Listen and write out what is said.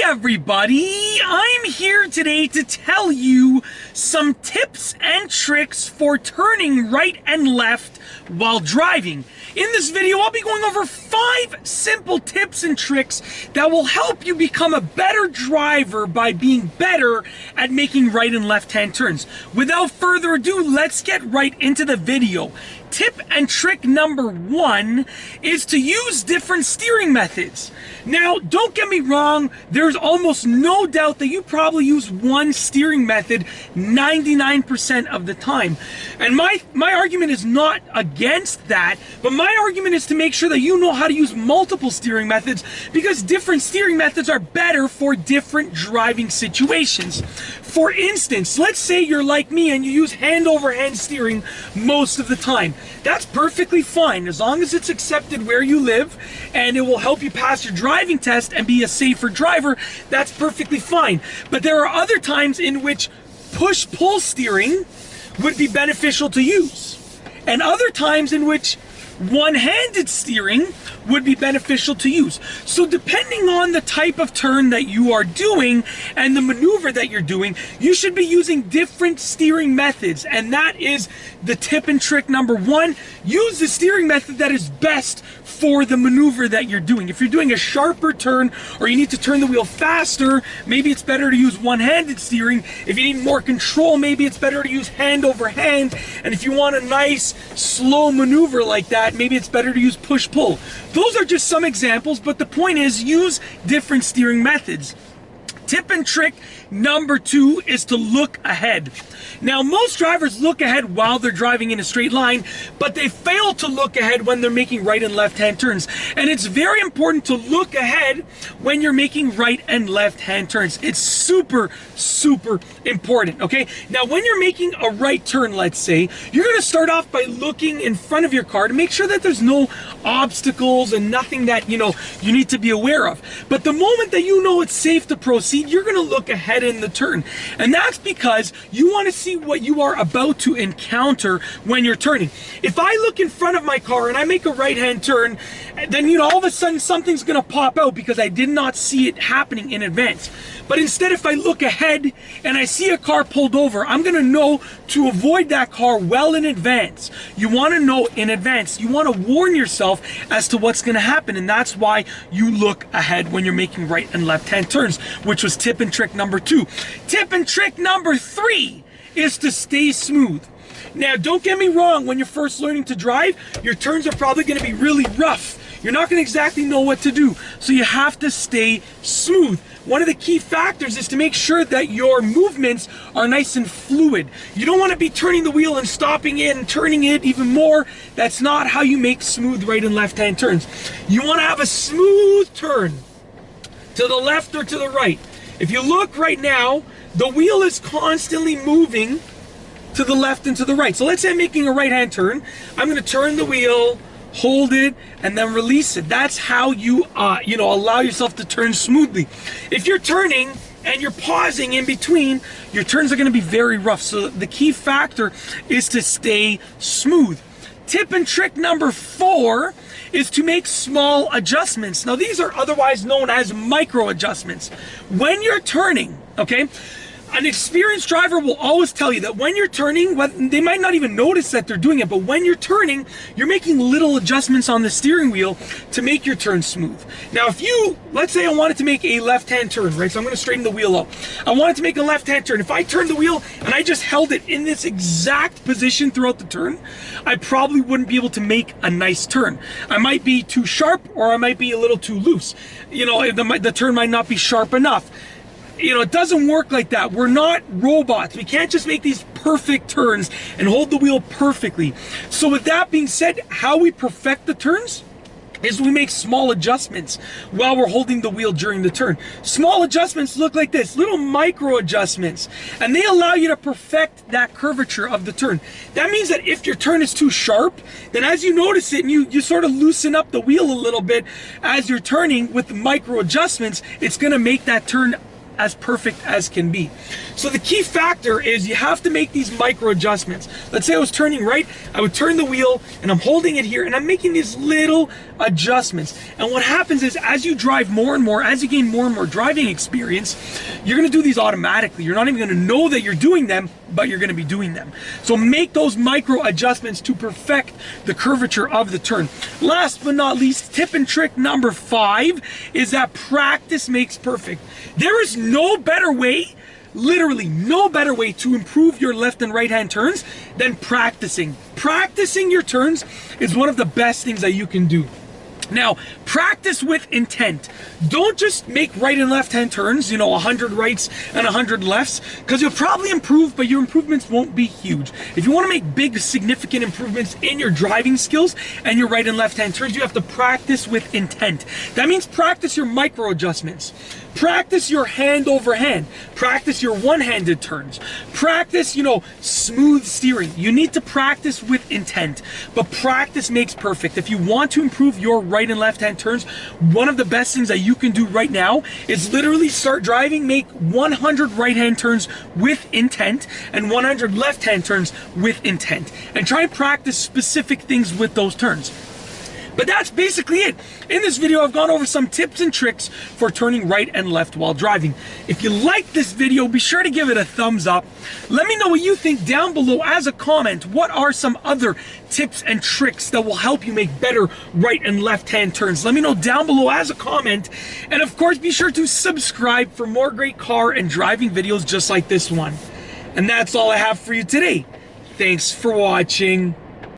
everybody, I'm here today to tell you some tips and tricks for turning right and left while driving. In this video, I'll be going over 5 simple tips and tricks that will help you become a better driver by being better at making right and left-hand turns. Without further ado, let's get right into the video. Tip and trick number 1 is to use different steering methods. Now, don't get me wrong, there's almost no doubt that you probably use one steering method 99% of the time. And my argument is not against that, but my argument is to make sure that you know how to use multiple steering methods, because different steering methods are better for different driving situations. For instance, let's say you're like me and you use hand-over-hand steering most of the time. That's perfectly fine, as long as it's accepted where you live and it will help you pass your driving test and be a safer driver. That's perfectly fine. But there are other times in which push-pull steering would be beneficial to use, and other times in which one-handed steering would be beneficial to use. So depending on the type of turn that you are doing and the maneuver that you're doing, you should be using different steering methods. And that is the tip and trick number 1. Use the steering method that is best for the maneuver that you're doing. If you're doing a sharper turn or you need to turn the wheel faster, maybe it's better to use one-handed steering. If you need more control, maybe it's better to use hand over hand. And if you want a nice slow maneuver like that, maybe it's better to use push-pull. Those are just some examples, but the point is, use different steering methods. Tip and trick number 2 is to look ahead. Now, most drivers look ahead while they're driving in a straight line, but they fail to look ahead when they're making right and left-hand turns. And it's very important to look ahead when you're making right and left-hand turns. It's super, super important, okay? Now, when you're making a right turn, let's say, you're gonna start off by looking in front of your car to make sure that there's no obstacles and nothing that, you need to be aware of. But the moment that you know it's safe to proceed, you're gonna look ahead in the turn. And that's because you wanna see what you are about to encounter when you're turning. If I look in front of my car and I make a right-hand turn, then all of a sudden something's gonna pop out because I did not see it happening in advance. But instead, if I look ahead and I see a car pulled over, I'm gonna know to avoid that car well in advance. You wanna know in advance. You wanna warn yourself as to what's gonna happen, and that's why you look ahead when you're making right and left-hand turns, which was tip and trick number 2. Tip and trick number 3 is to stay smooth. Now, don't get me wrong, when you're first learning to drive, your turns are probably gonna be really rough. You're not gonna exactly know what to do, so you have to stay smooth. One of the key factors is to make sure that your movements are nice and fluid. You don't want to be turning the wheel and stopping it and turning it even more. That's not how you make smooth right and left-hand turns. You want to have a smooth turn to the left or to the right. If you look right now, the wheel is constantly moving to the left and to the right. So let's say I'm making a right-hand turn. I'm going to turn the wheel, hold it, and then release it. That's how you, allow yourself to turn smoothly. If you're turning and you're pausing in between, your turns are going to be very rough. So the key factor is to stay smooth. Tip and trick number 4 is to make small adjustments. Now, these are otherwise known as micro adjustments. When you're turning, okay, an experienced driver will always tell you that when you're turning, they might not even notice that they're doing it, but when you're turning, you're making little adjustments on the steering wheel to make your turn smooth. Now, let's say I wanted to make a left-hand turn, right? So I'm gonna straighten the wheel out. I wanted to make a left-hand turn. If I turned the wheel and I just held it in this exact position throughout the turn, I probably wouldn't be able to make a nice turn. I might be too sharp, or I might be a little too loose. The turn might not be sharp enough. It doesn't work like that. We're not robots. We can't just make these perfect turns and hold the wheel perfectly. So with that being said, how we perfect the turns is we make small adjustments while we're holding the wheel during the turn. Small adjustments look like this, little micro adjustments, and they allow you to perfect that curvature of the turn. That means that if your turn is too sharp, then as you notice it and you sort of loosen up the wheel a little bit as you're turning with the micro adjustments, it's gonna make that turn as perfect as can be. So the key factor is you have to make these micro adjustments. Let's say I was turning right, I would turn the wheel and I'm holding it here and I'm making these little adjustments. And what happens is as you drive more and more, as you gain more and more driving experience, you're gonna do these automatically. You're not even gonna know that you're doing them, but you're gonna be doing them. So make those micro adjustments to perfect the curvature of the turn. Last but not least, tip and trick number 5 is that practice makes perfect. There is no better way, literally no better way to improve your left and right hand turns than practicing. Practicing your turns is one of the best things that you can do. Now, practice with intent. Don't just make right and left hand turns, 100 rights and 100 lefts, because you'll probably improve, but your improvements won't be huge. If you want to make big, significant improvements in your driving skills and your right and left hand turns, you have to practice with intent. That means practice your micro adjustments. Practice your hand over hand. Practice your one-handed turns. Practice, smooth steering. You need to practice with intent, but practice makes perfect. If you want to improve your right and left hand turns, one of the best things that you can do right now is literally start driving, make 100 right hand turns with intent and 100 left hand turns with intent, and try and practice specific things with those turns. But that's basically it. In this video, I've gone over some tips and tricks for turning right and left while driving. If you like this video, be sure to give it a thumbs up. Let me know what you think down below as a comment. What are some other tips and tricks that will help you make better right and left hand turns? Let me know down below as a comment. And of course, be sure to subscribe for more great car and driving videos just like this one. And that's all I have for you today. Thanks for watching.